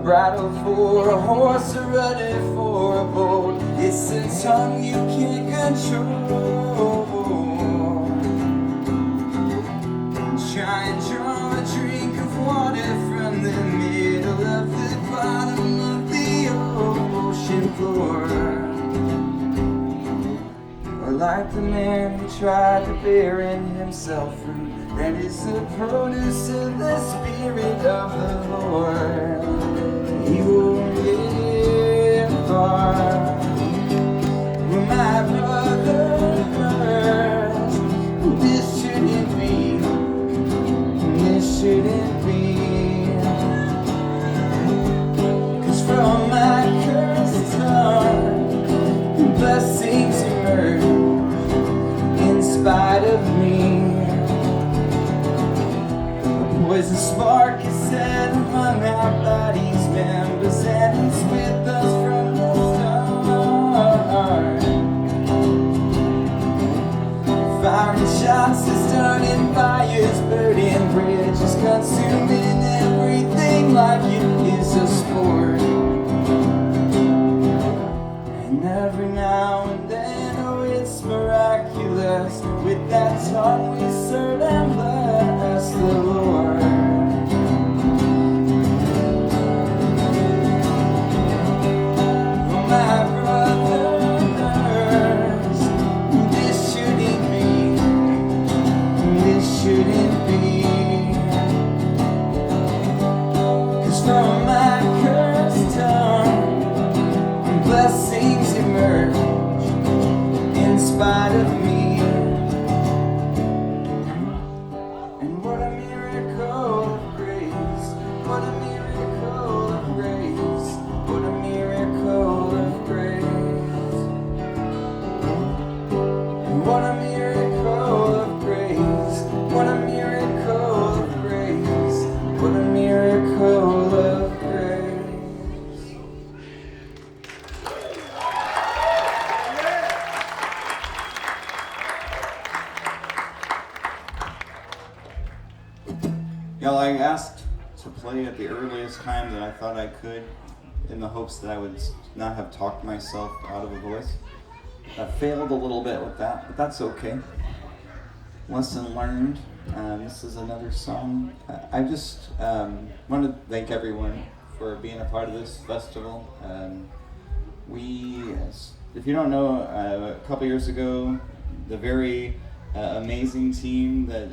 bridle for a horse, a rudder for a boat. It's a tongue you can't control. Try and draw a drink of water from the middle of the bottom of the ocean floor. Or like the man who tried to bear in himself fruit that is the produce of the Spirit of the Lord. He won't get far. Well, my brothers, this shouldn't be. This shouldn't be. 'Cause from my cursed tongue, blessings emerge in spite of me. Poison spark is set among our bodies, members, and it's with us from the start. Firing shots is turning fires, burning bridges, consuming everything like it is a sport. And every now and then, oh, it's miraculous. With that tongue we serve and bless the Lord. Oh, my brothers, this shouldn't be. This shouldn't be. 'Cause from my cursed tongue, blessings emerge in spite of me. And what a miracle of grace. What a miracle of grace. What a miracle of grace. And what a miracle of grace. What a miracle of grace. What a miracle of grace. Y'all, I asked to play at the earliest time that I thought I could, in the hopes that I would not have talked myself out of a voice. I failed a little bit with that, but that's okay. Lesson learned. This is another song. I just want to thank everyone for being a part of this festival. If you don't know, a couple years ago, the very amazing team that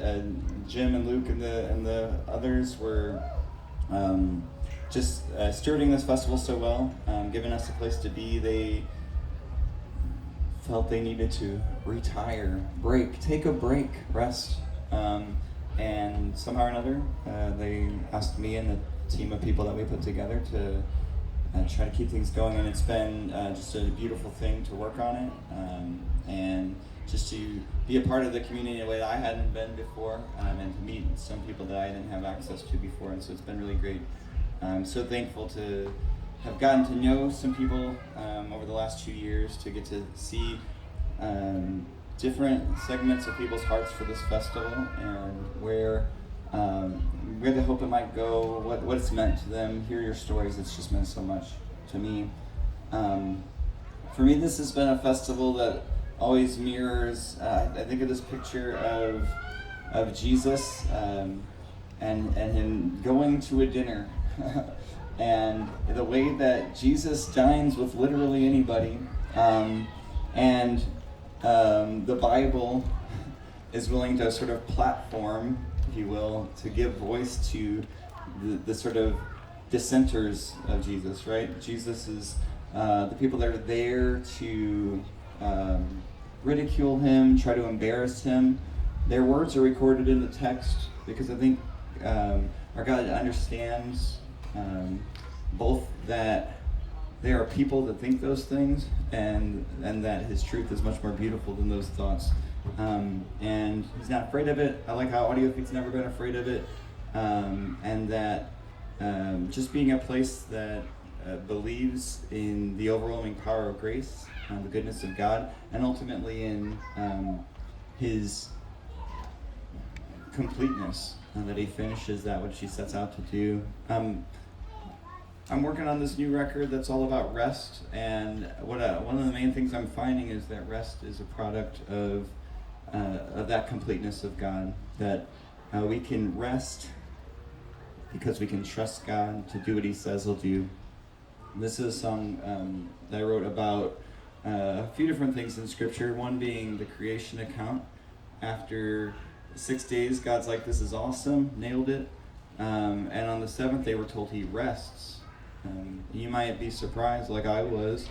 Jim and Luke and the others were just stewarding this festival so well, giving us a place to be. They felt they needed to retire, take a break, rest, and somehow or another they asked me and the team of people that we put together to try to keep things going, and it's been just a beautiful thing to work on it, and just to be a part of the community in a way that I hadn't been before, and to meet some people that I didn't have access to before, and so it's been really great. I'm so thankful to have gotten to know some people over the last 2 years, to get to see different segments of people's hearts for this festival, and where they hope it might go, what it's meant to them, hear your stories. It's just meant so much to me. For me, this has been a festival that always mirrors, I think of this picture of Jesus and him going to a dinner and the way that Jesus dines with literally anybody, and the Bible is willing to sort of platform, if you will, to give voice to the sort of dissenters of Jesus, right? Jesus is the people that are there to ridicule him, try to embarrass him. Their words are recorded in the text because I think our God understands both that there are people that think those things, and that his truth is much more beautiful than those thoughts. And he's not afraid of it. I like how Audiofeed's never been afraid of it. And that just being a place that believes in the overwhelming power of grace, the goodness of God, and ultimately in his completeness, that he finishes that which he sets out to do. I'm working on this new record that's all about rest, and one of the main things I'm finding is that rest is a product of that completeness of God, that we can rest because we can trust God to do what he says he'll do. This is a song that I wrote about a few different things in Scripture, one being the creation account. After 6 days, God's like, this is awesome, nailed it. And on the seventh day, we're told he rests. You might be surprised, like I was,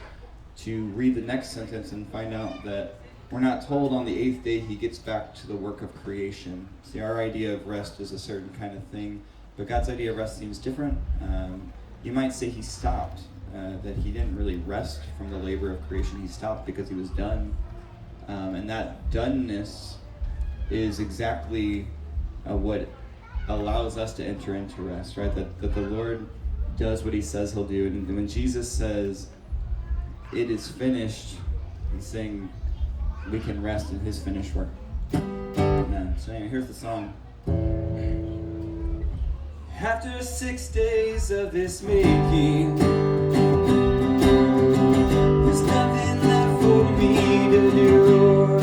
to read the next sentence and find out that we're not told on the eighth day he gets back to the work of creation. See, our idea of rest is a certain kind of thing, but God's idea of rest seems different. You might say he stopped, that he didn't really rest from the labor of creation. He stopped because he was done. And that doneness is exactly what allows us to enter into rest, right? That the Lord does what he says he'll do. And when Jesus says, it is finished, he's saying we can rest in his finished work. So anyway, here's the song. After 6 days of this making, there's nothing left for me to do.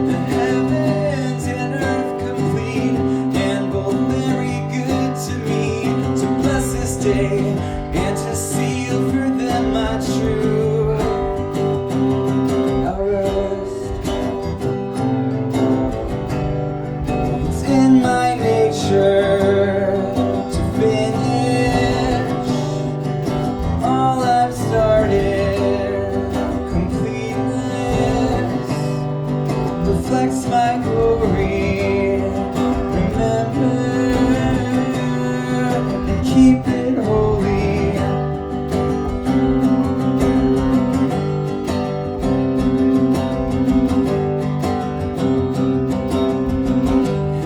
The heavens and earth complete, and both very good to me, to bless this day and to seal for them my truth. To finish all I've started. Completeness reflects my glory. Remember and keep it holy.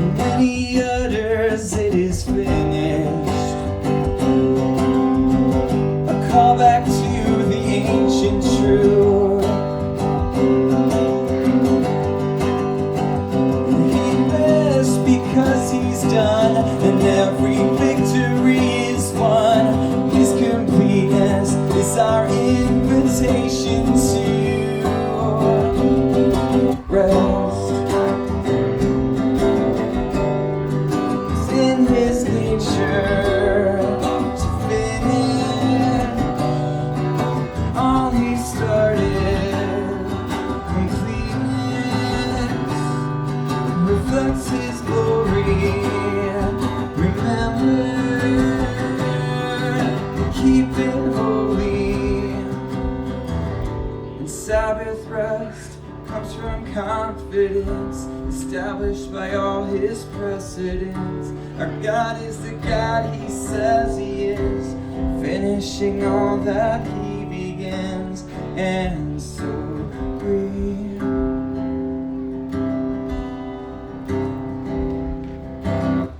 And many others it is finished. A call back to the ancient truth. He rests because he's done, and every victory is won. His completeness is our invitation to rest. His nature to finish all he started. Completeness reflects his glory. Remember, keep it holy. And Sabbath rest comes from confidence, established by all his precedents. Our God is the God he says he is, finishing all that he begins. And so we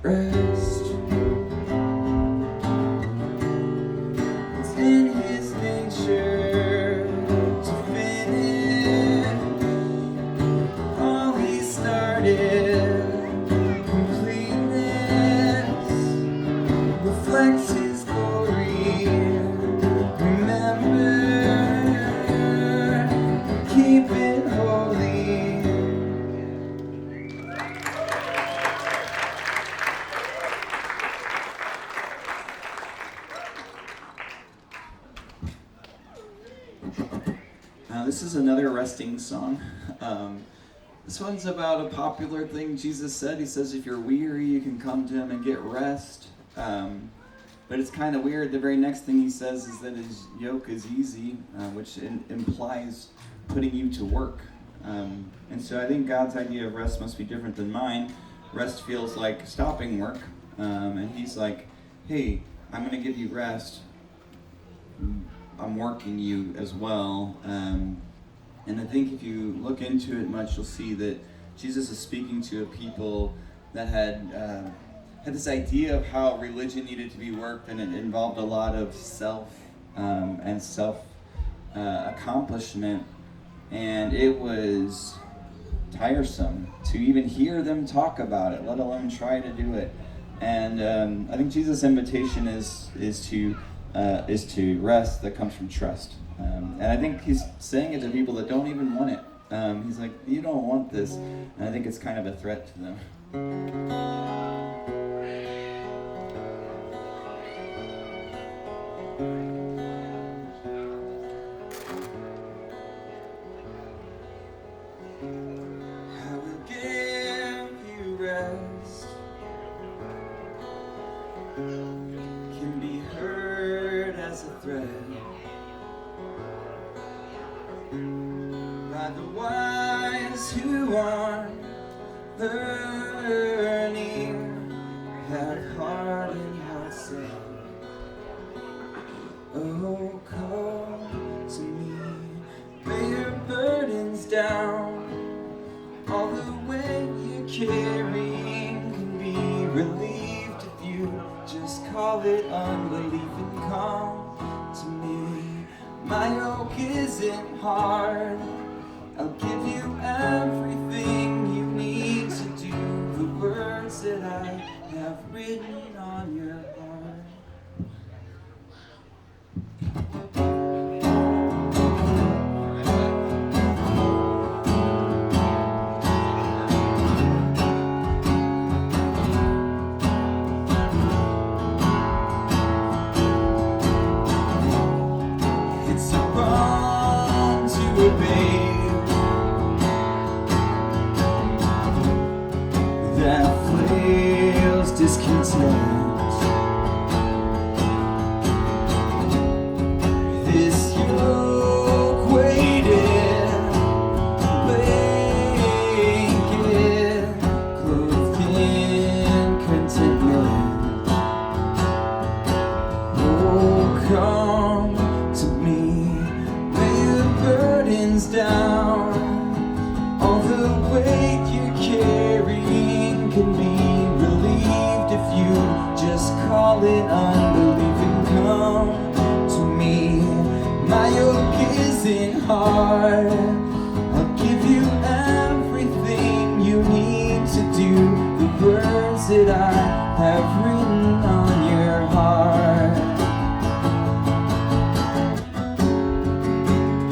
rest. It's in his nature to finish all he started. Reflects his glory. Remember, keep it holy. Now this is another resting song. This one's about a popular thing Jesus said. He says if you're weary, you can come to him and get rest. But it's kind of weird. The very next thing he says is that his yoke is easy, which implies putting you to work. And so I think God's idea of rest must be different than mine. Rest feels like stopping work. And he's like, hey, I'm going to give you rest. I'm working you as well. And I think if you look into it much, you'll see that Jesus is speaking to a people that had this idea of how religion needed to be worked, and it involved a lot of self and self accomplishment, and it was tiresome to even hear them talk about it, let alone try to do it. And I think Jesus' invitation is to rest that comes from trust. And I think he's saying it to people that don't even want it. He's like, you don't want this. And I think it's kind of a threat to them. I will give you rest. Can be heard as a threat by the wise who are learning, have hardened hearts say, oh, come to me, lay your burdens down. All the weight you're carrying can be relieved if you just call it unbelief and come to me. My yoke isn't hard. I'll give you everything you need to do the words that I have written on your heart. It's wrong to obey that flails discontent. This yoke weighted blanket clothed in contentment. Oh, come to me, lay your burdens down. All the weight you're carrying can be relieved if you just call it unbelief and come to me. My yoke isn't hard. I'll give you everything you need to do the words that I have written on your heart.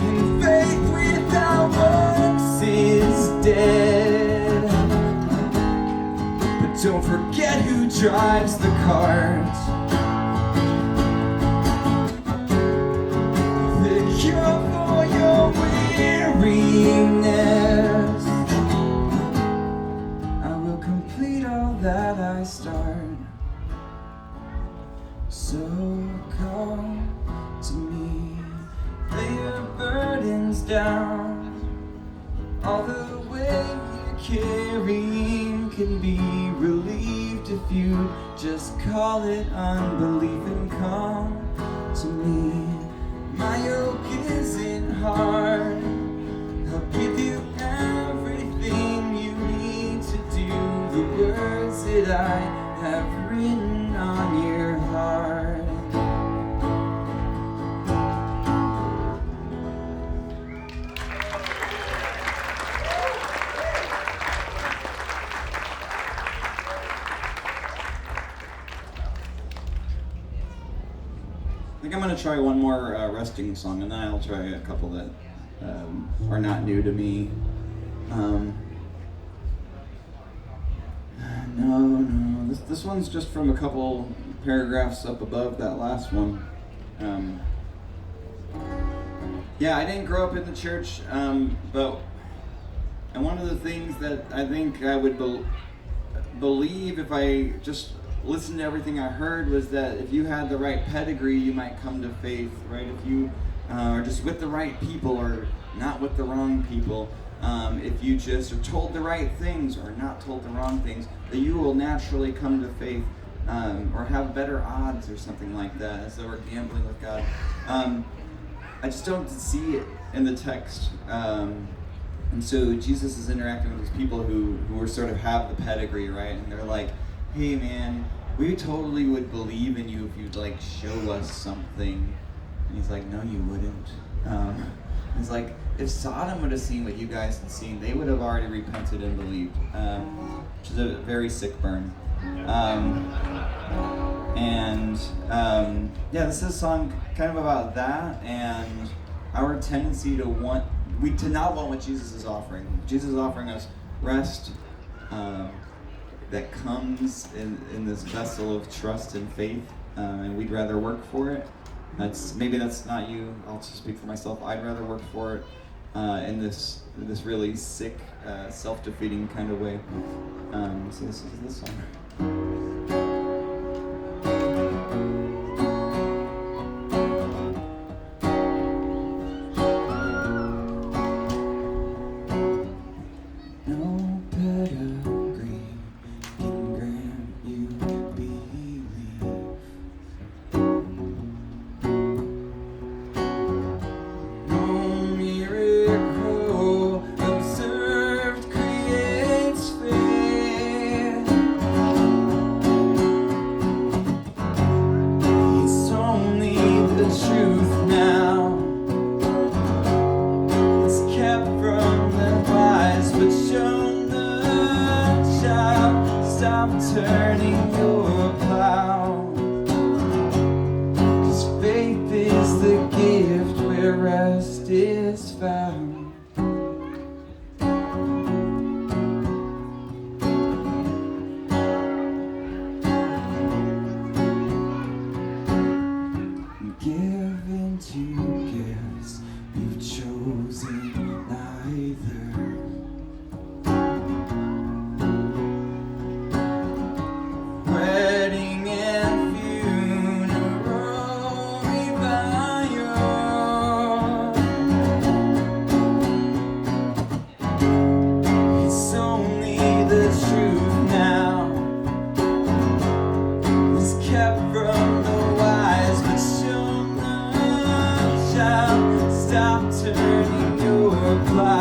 And faith without works is dead. But don't forget who drives the cart. The cure for your weariness. I will complete all that I start. So come to me, lay your burdens down. All the weight you're carrying can be relieved if you just call it unbelief and come to me. My yoke isn't hard. I'll give you everything you need to do the words that I have written on your heart. I think I'm going to try one more resting song, and then I'll try a couple that are not new to me. No, this one's just from a couple paragraphs up above that last one. Yeah, I didn't grow up in the church, but and one of the things that I think I would believe if I just listened to everything I heard was that if you had the right pedigree, you might come to faith, right? If you are just with the right people or not with the wrong people, if you just are told the right things or not told the wrong things, that you will naturally come to faith or have better odds or something like that, as though we're gambling with God. I just don't see it in the text. And so Jesus is interacting with these people who sort of have the pedigree, right? And they're like, hey man, we totally would believe in you if you'd like show us something. And he's like, no, you wouldn't. He's like, if Sodom would have seen what you guys had seen, they would have already repented and believed, which is a very sick burn. Yeah, this is a song kind of about that and our tendency to not want what Jesus is offering. Jesus is offering us rest that comes in this vessel of trust and faith, and we'd rather work for it. Maybe that's not you. I'll just speak for myself. I'd rather work for it in this really sick, self-defeating kind of way. So this is this song. Turning your plow, 'cause faith is the gift where rest is found. Given to gifts you've chosen neither. Stop turning your blind.